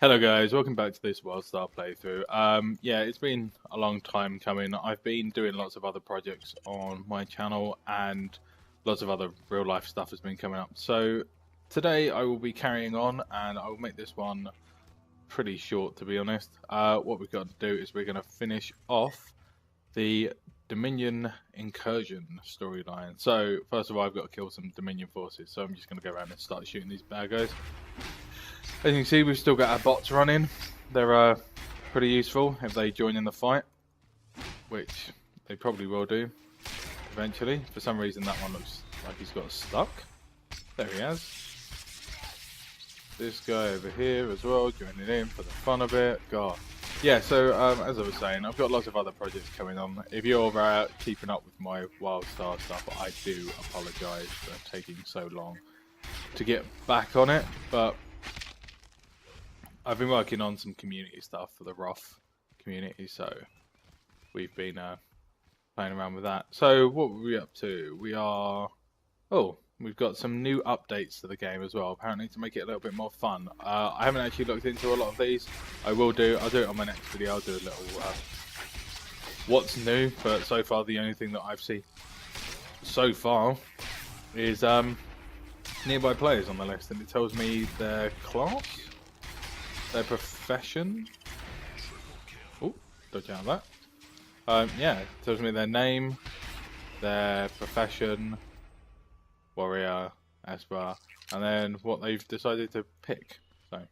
Hello guys, welcome back to this Wildstar playthrough. Yeah, it's been a long time coming. I've been doing lots of other projects on my channel and lots of other real life stuff has been coming up. So today I will be carrying on and I will make this one pretty short, to be honest. What we've got to do is we're going to finish off the Dominion incursion storyline. So first of all, I've got to kill some Dominion forces, so I'm just going to go around and start shooting these bad guys. As you can see, we've still got our bots running. They're pretty useful if they join in the fight, which they probably will do eventually. For some reason that one looks like he's got stuck. There he has. This guy over here as well, joining in for the fun of it. God. Yeah, so as I was saying, I've got lots of other projects coming on. If you're keeping up with my Wildstar stuff, I do apologise for taking so long to get back on it, but I've been working on some community stuff for the Roth community, so we've been playing around with that. So what were we up to? We've got some new updates to the game as well, apparently, to make it a little bit more fun. I haven't actually looked into a lot of these. I'll do it on my next video. I'll do a little what's new, but so far the only thing that I've seen so far is nearby players on the list, and it tells me their class, their profession. Oh, dodge out of that. Yeah, it tells me their name, their profession, warrior, esper, and then what they've decided to pick. So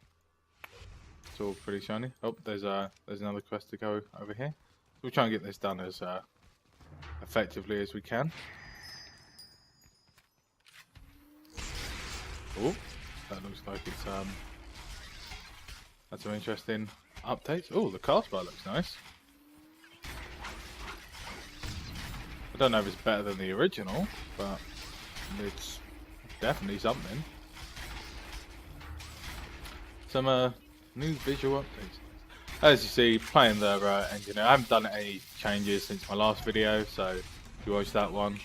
it's all pretty shiny. Oh, there's another quest to go over here. We'll try and get this done as effectively as we can. Oh, that looks like it's that's some interesting updates. Oh, the cast bar looks nice. I don't know if it's better than the original, but it's definitely something. Some new visual updates. As you see, playing the engineer. I haven't done any changes since my last video, so if you watched that one,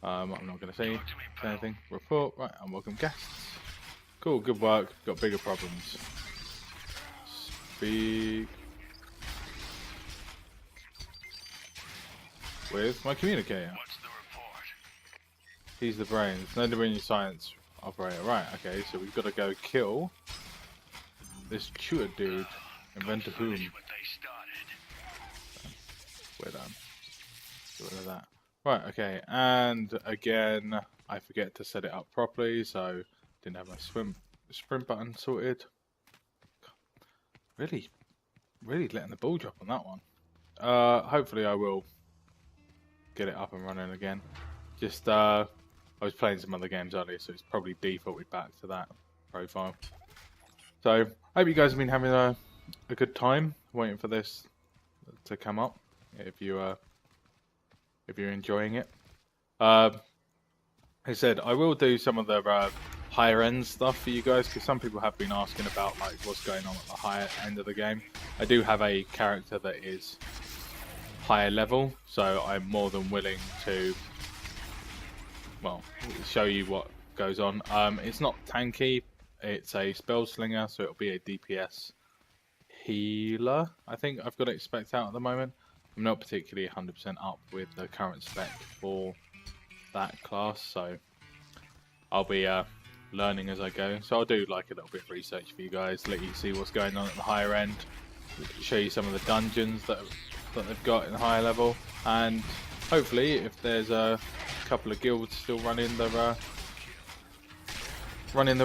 I'm not going to say anything. Report, right, and welcome guests. Cool, good work. Got bigger problems. Speak with my communicator. He's the brains. No Dominion science operator. Right, okay, so we've got to go kill this Chua dude. Invent a boom. We're done. Get rid of that. Right, okay, and again, I forget to set it up properly, so didn't have my sprint button sorted. Really letting the ball drop on that one. Hopefully I will get it up and running again. Just, I was playing some other games earlier, so it's probably defaulted back to that profile. So, I hope you guys have been having a good time waiting for this to come up. If you're enjoying it. Like I said, I will do some of the higher end stuff for you guys, because some people have been asking about like what's going on at the higher end of the game. I do have a character that is higher level, so I'm more than willing to, well, show you what goes on. It's not tanky, it's a spell slinger, so it'll be a DPS healer. I think I've got it spec'd out at the moment. I'm not particularly 100% up with the current spec for that class, so I'll be learning as I go. So I'll do like a little bit of research for you guys, let you see what's going on at the higher end, show you some of the dungeons that they've got in the higher level, and hopefully if there's a couple of guilds still running the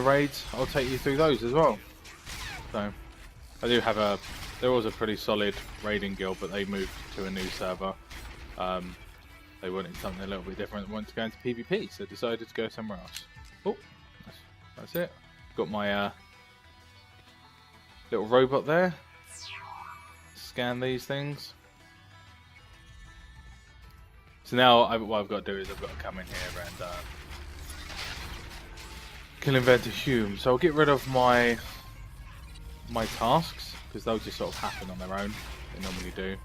raids, I'll take you through those as well. So I do have there was a pretty solid raiding guild, but they moved to a new server. They wanted something a little bit different, wanted to go into PvP, so decided to go somewhere else. Oh, that's it. Got my little robot there. Scan these things. So now what I've got to do is I've got to come in here and kill Inventor Hume. So I'll get rid of my tasks, because they'll just sort of happen on their own. They normally do.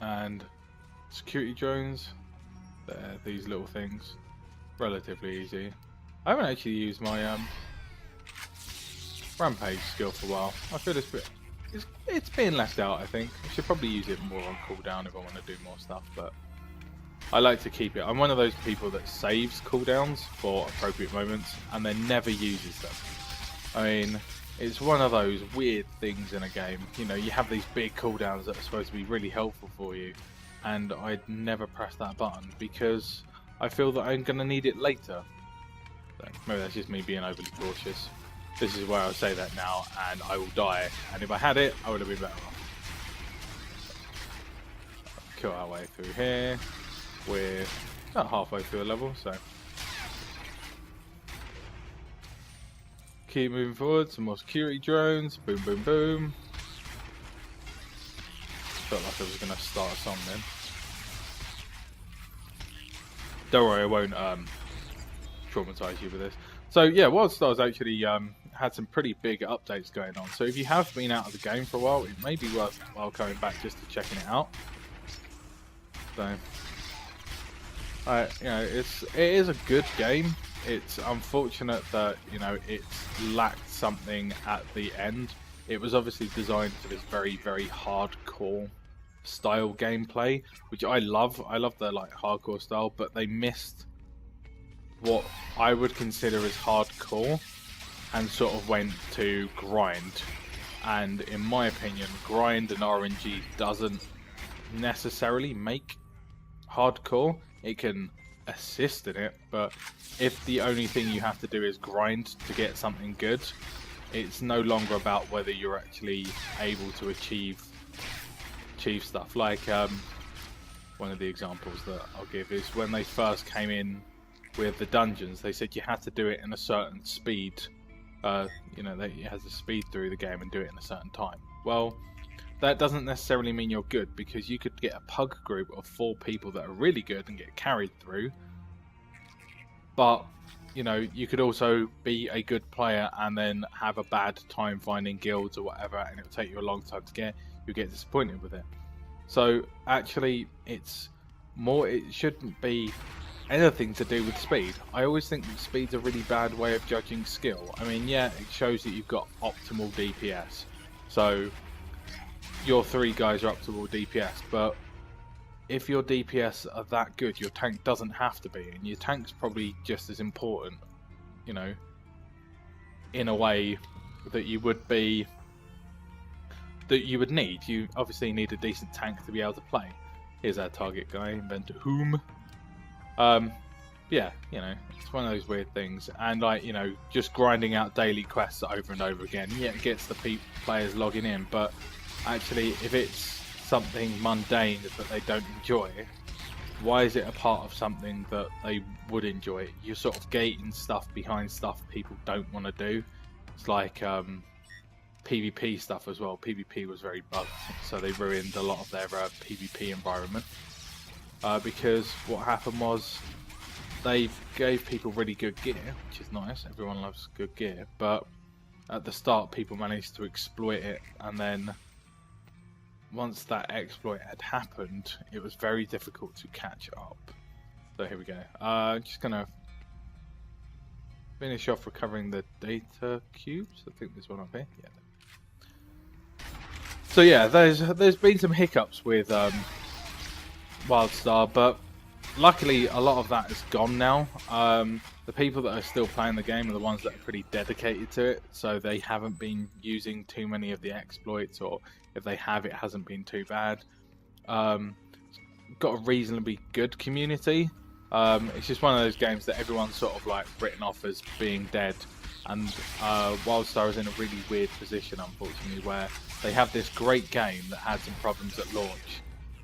And security drones, these little things, relatively easy. I haven't actually used my Rampage skill for a while. I feel it's being left out, I think. I should probably use it more on cooldown if I want to do more stuff, but I like to keep it. I'm one of those people that saves cooldowns for appropriate moments and then never uses them. I mean, it's one of those weird things in a game. You know, you have these big cooldowns that are supposed to be really helpful for you, and I'd never press that button because I feel that I'm going to need it later. So maybe that's just me being overly cautious. This is where I'll say that now, and I will die. And if I had it, I would have been better off. Kill our way through here. We're about halfway through the level, so keep moving forward. Some more security drones. Boom, boom, boom. Felt like I was going to start a song then. Don't worry, I won't traumatize you with this. So yeah, Wildstar's actually had some pretty big updates going on. So if you have been out of the game for a while, it may be worthwhile coming back just to checking it out. So, you know, it is a good game. It's unfortunate that, you know, it's lacked something at the end. It was obviously designed for this very, very hardcore style gameplay, which I love. I love the like hardcore style, but they missed what I would consider as hardcore and sort of went to grind. And in my opinion, grind and RNG doesn't necessarily make hardcore. It can assist in it, but if the only thing you have to do is grind to get something good, it's no longer about whether you're actually able to achieve stuff. Like one of the examples that I'll give is when they first came in with the dungeons, they said you had to do it in a certain speed. You know, that you had to speed through the game and do it in a certain time. Well, that doesn't necessarily mean you're good, because you could get a pug group of 4 people that are really good and get carried through. But, you know, you could also be a good player and then have a bad time finding guilds or whatever, and it'll take you a long time to get. You get disappointed with it. So actually, it shouldn't be anything to do with speed. I always think that speed's a really bad way of judging skill. I mean, yeah, it shows that you've got optimal DPS. So your 3 guys are optimal DPS, but if your DPS are that good, your tank doesn't have to be, and your tank's probably just as important, you know, in a way that you would be, that you would need. You obviously need a decent tank to be able to play. Here's our target guy, inventor whom. Yeah, you know, it's one of those weird things, and like, you know, just grinding out daily quests over and over again, yeah, it gets the players logging in, but actually, if it's something mundane that they don't enjoy, why is it a part of something that they would enjoy? You're sort of gating stuff behind stuff people don't want to do. It's like PvP stuff as well. PvP was very bugged, so they ruined a lot of their PvP environment. Because what happened was they gave people really good gear, which is nice. Everyone loves good gear, but at the start people managed to exploit it, and then once that exploit had happened, it was very difficult to catch up. So here we go. Just gonna finish off recovering the data cubes. I think there's one up here. Yeah. So yeah, there's been some hiccups with Wildstar, but luckily a lot of that is gone now. The people that are still playing the game are the ones that are pretty dedicated to it, so they haven't been using too many of the exploits, or if they have, it hasn't been too bad. Got a reasonably good community. It's just one of those games that everyone's sort of like written off as being dead, and Wildstar is in a really weird position, unfortunately, where they have this great game that had some problems at launch,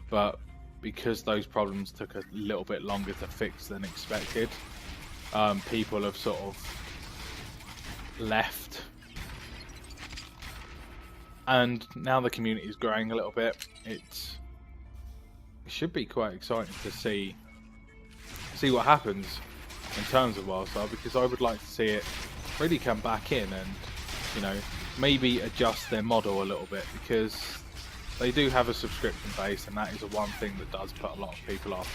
but because those problems took a little bit longer to fix than expected, people have sort of left, and now the community is growing a little bit. It should be quite exciting to see what happens in terms of Wildstar, because I would like to see it really come back in and, you know, maybe adjust their model a little bit, because they do have a subscription base, and that is the one thing that does put a lot of people off.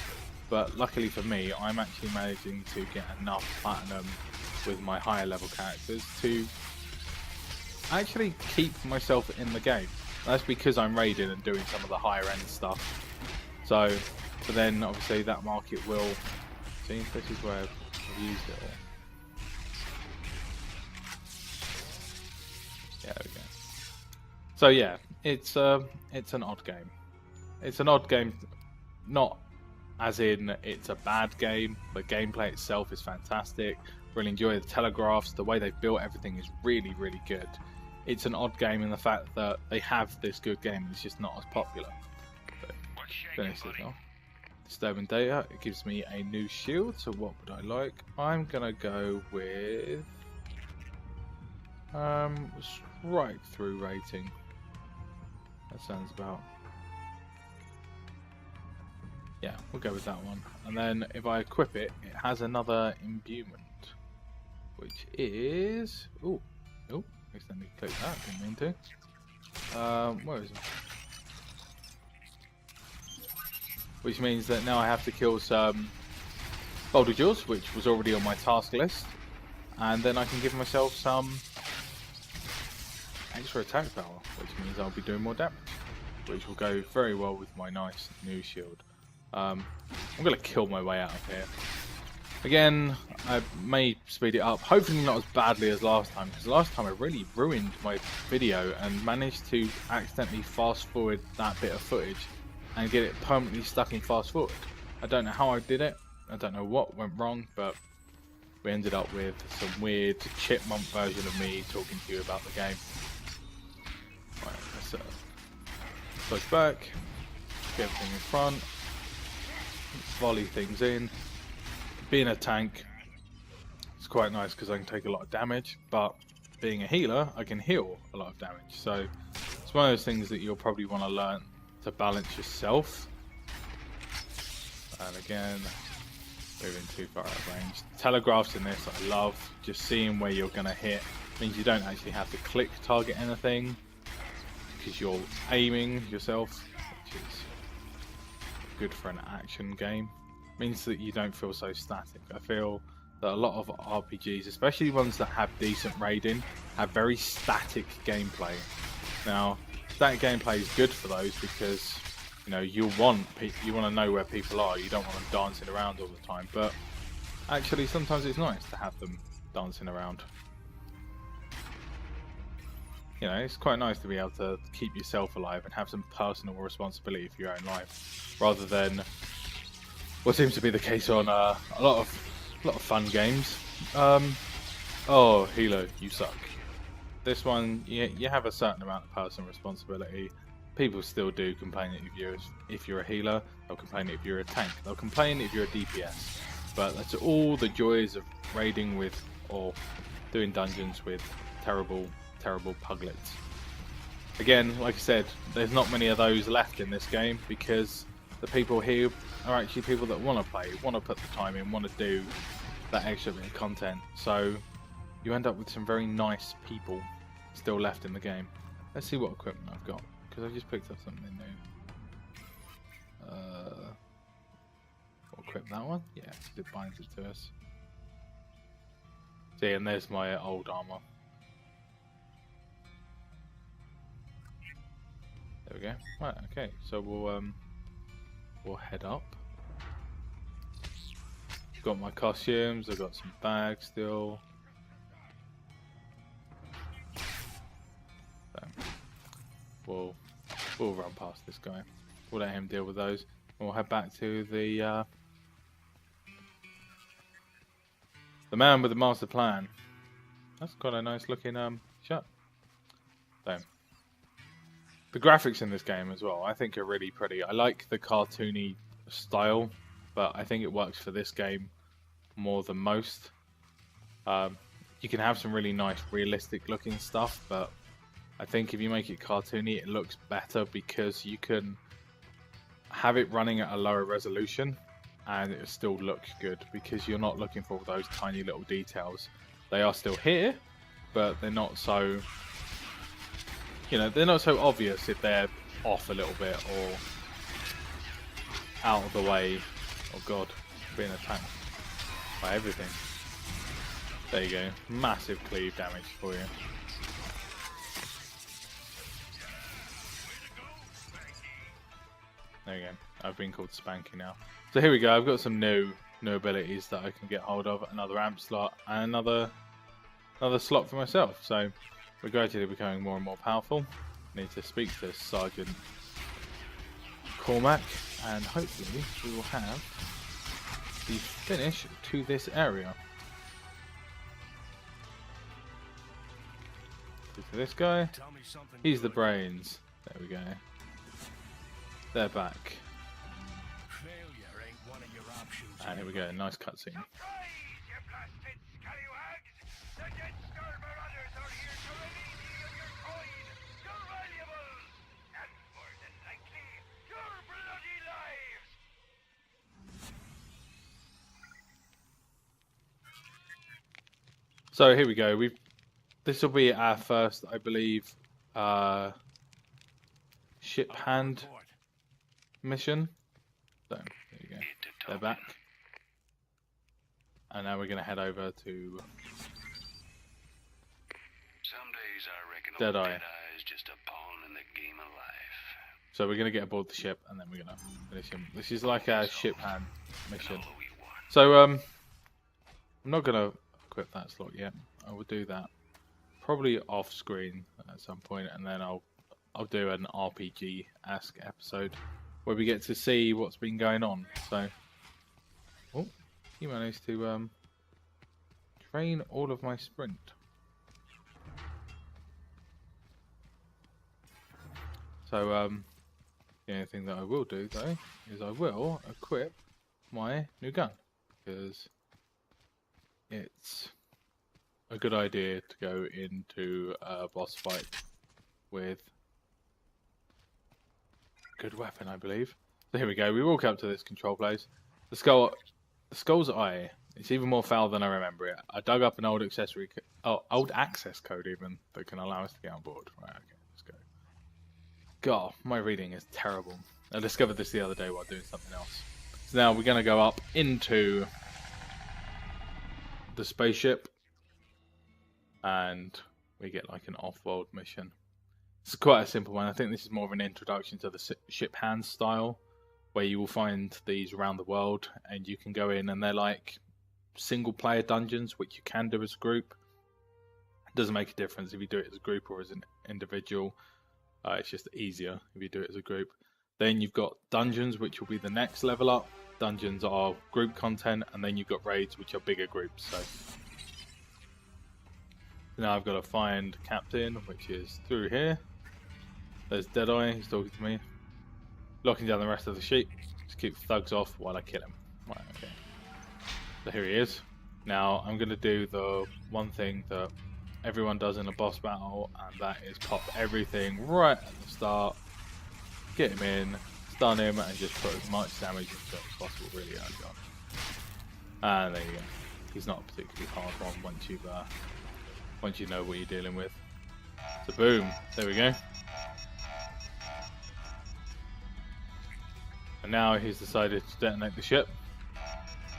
But luckily for me, I'm actually managing to get enough platinum with my higher level characters to actually keep myself in the game. That's because I'm raiding and doing some of the higher end stuff. So, but then obviously that market will. See, this is where I've used it all. Yeah, there we go. So yeah, it's an odd game. It's an odd game, not as in it's a bad game. The gameplay itself is fantastic. Really enjoy the telegraphs. The way they've built everything is really, really good. It's an odd game in the fact that they have this good game, it's just not as popular. So, finish this now. Disturbing data. It gives me a new shield. So what would I like? I'm gonna go with strike through rating. That sounds about. Yeah, we'll go with that one. And then if I equip it, it has another imbuement, which is accidentally clicked that. Didn't mean to. Where is it? Which means that now I have to kill some boulder jaws, which was already on my task list, and then I can give myself some extra attack power, which means I'll be doing more damage, which will go very well with my nice new shield. I'm going to kill my way out of here. Again, I may speed it up, hopefully not as badly as last time, because last time I really ruined my video and managed to accidentally fast forward that bit of footage and get it permanently stuck in fast forward. I don't know how I did it, I don't know what went wrong, but we ended up with some weird chipmunk version of me talking to you about the game. Right, let's push back, get everything in front, volley things in. Being a tank, it's quite nice because I can take a lot of damage, but being a healer, I can heal a lot of damage. So it's one of those things that you'll probably want to learn to balance yourself. And again, moving too far out of range. Telegraphs in this I love. Just seeing where you're going to hit means you don't actually have to click target anything because you're aiming yourself, which is good for an action game. Means that you don't feel so static. I feel that a lot of RPGs, especially ones that have decent raiding, have very static gameplay. Now, static gameplay is good for those because you want to know where people are. You don't want them dancing around all the time. But actually, sometimes it's nice to have them dancing around. It's quite nice to be able to keep yourself alive and have some personal responsibility for your own life, rather than what seems to be the case on a lot of fun games. Oh, Hilo, you suck. This one, you have a certain amount of personal responsibility. People still do complain if you're a healer. They'll complain if you're a tank. They'll complain if you're a DPS. But that's all the joys of raiding with or doing dungeons with terrible puglets. Again, like I said, there's not many of those left in this game because the people here are actually people that want to play, want to put the time in, want to do that extra bit of content. So you end up with some very nice people still left in the game. Let's see what equipment I've got, because I just picked up something new. We'll equip that one. Yeah, because it binds it to us. See, and there's my old armor. There we go. Right, okay, so we'll head up. Got my costumes, I've got some bags still. So we'll run past this guy. We'll let him deal with those. And we'll head back to the man with the master plan. That's got a nice looking shot. So the graphics in this game as well, I think, are really pretty. I like the cartoony style, but I think it works for this game more than most. You can have some really nice realistic looking stuff, but I think if you make it cartoony, it looks better because you can have it running at a lower resolution and it still looks good because you're not looking for all those tiny little details. They are still here, but they're not so, they're not so obvious if they're off a little bit or out of the way. Oh god, being attacked by everything. There you go, massive cleave damage for you. There you go. I've been called Spanky now. So here we go. I've got some new abilities that I can get hold of. Another amp slot and another slot for myself. So we're gradually becoming more and more powerful. I need to speak to Sergeant Cormac, and hopefully we will have the finish to this area. To this guy, he's the brains. There we go. They're back. And here we go, nice cutscene. So here we go. This will be our first, I believe, ship hand mission. So there you go. They're back. And now we're going to head over to Deadeye. Is just a pawn in the game of life. So we're going to get aboard the ship and then we're going to finish him. This is like our ship hand mission. So I'm not going to equip that slot yet. I will do that probably off screen at some point, and then I'll do an RPG-esque episode where we get to see what's been going on. So, oh, he managed to drain all of my sprint. So the only thing that I will do though is I will equip my new gun, because it's a good idea to go into a boss fight with a good weapon, I believe. So here we go. We walk up to this control place. The skull's eye. It's even more foul than I remember it. I dug up an old old access code even that can allow us to get on board. Right, okay, let's go. God, my reading is terrible. I discovered this the other day while doing something else. So now we're going to go up into the spaceship, and we get like an off-world mission. It's quite a simple one. I think this is more of an introduction to the ship hand style, where you will find these around the world, and you can go in, and they're like single-player dungeons, which you can do as a group. It doesn't make a difference if you do it as a group or as an individual. It's just easier if you do it as a group. Then you've got dungeons, which will be the next level up. Dungeons are group content, and then you've got raids, which are bigger groups. So now I've got to find Captain, which is through here. There's Deadeye, he's talking to me. Locking down the rest of the sheep. Just keep thugs off while I kill him. Right, okay. So here he is. Now I'm going to do the one thing that everyone does in a boss battle, and that is pop everything right at the start. Get him in, stun him, and just put as much damage into it as possible really early on. And there you go. He's not a particularly hard one once you know what you're dealing with. So boom, there we go. And now he's decided to detonate the ship.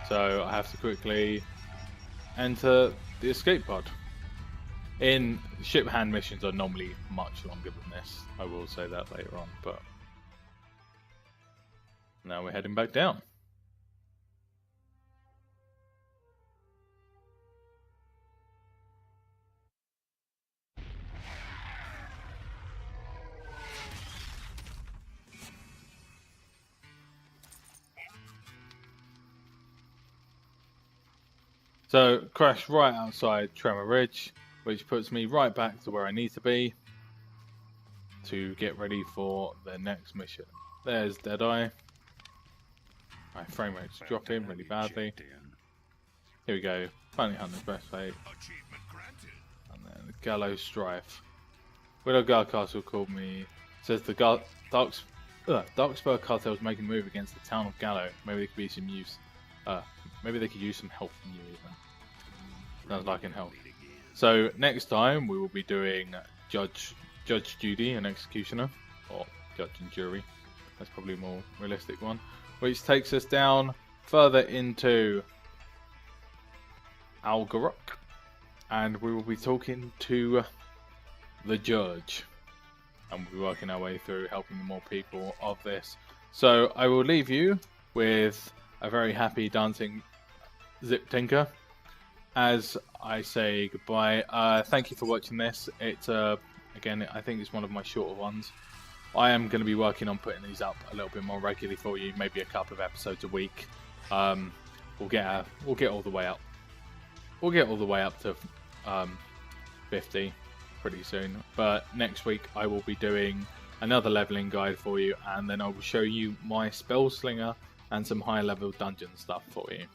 So I have to quickly enter the escape pod. In ship hand missions are normally much longer than this. I will say that later on, but now we're heading back down. So, crash right outside Tremor Ridge, which puts me right back to where I need to be to get ready for the next mission. There's Deadeye. My frame rate's dropping really badly. Here we go. Finally Hunter's Breastplate. And then the Gallows Strife. Widowguard Castle called me. Says the Darkspur cartel is making a move against the town of Gallow. Maybe they could be some use. Maybe they could use some help from you even. Sounds like in help. So next time we will be doing Judge Judy and Executioner, or Judge and Jury. That's probably a more realistic one. Which takes us down further into Algarok, and we will be talking to the Judge, and we'll be working our way through helping more people of this So I will leave you with a very happy dancing Zipp Tinker as I say goodbye. Thank you for watching this. It's again, I think it's one of my shorter ones. I am going to be working on putting these up a little bit more regularly for you, maybe a couple of episodes a week. We'll get all the way up. We'll get all the way up to 50 pretty soon. But next week I will be doing another leveling guide for you, and then I will show you my spell slinger and some high level dungeon stuff for you.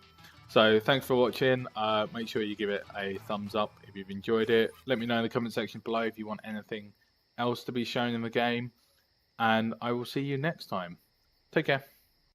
So thanks for watching. Make sure you give it a thumbs up if you've enjoyed it. Let me know in the comment section below if you want anything else to be shown in the game. And I will see you next time. Take care.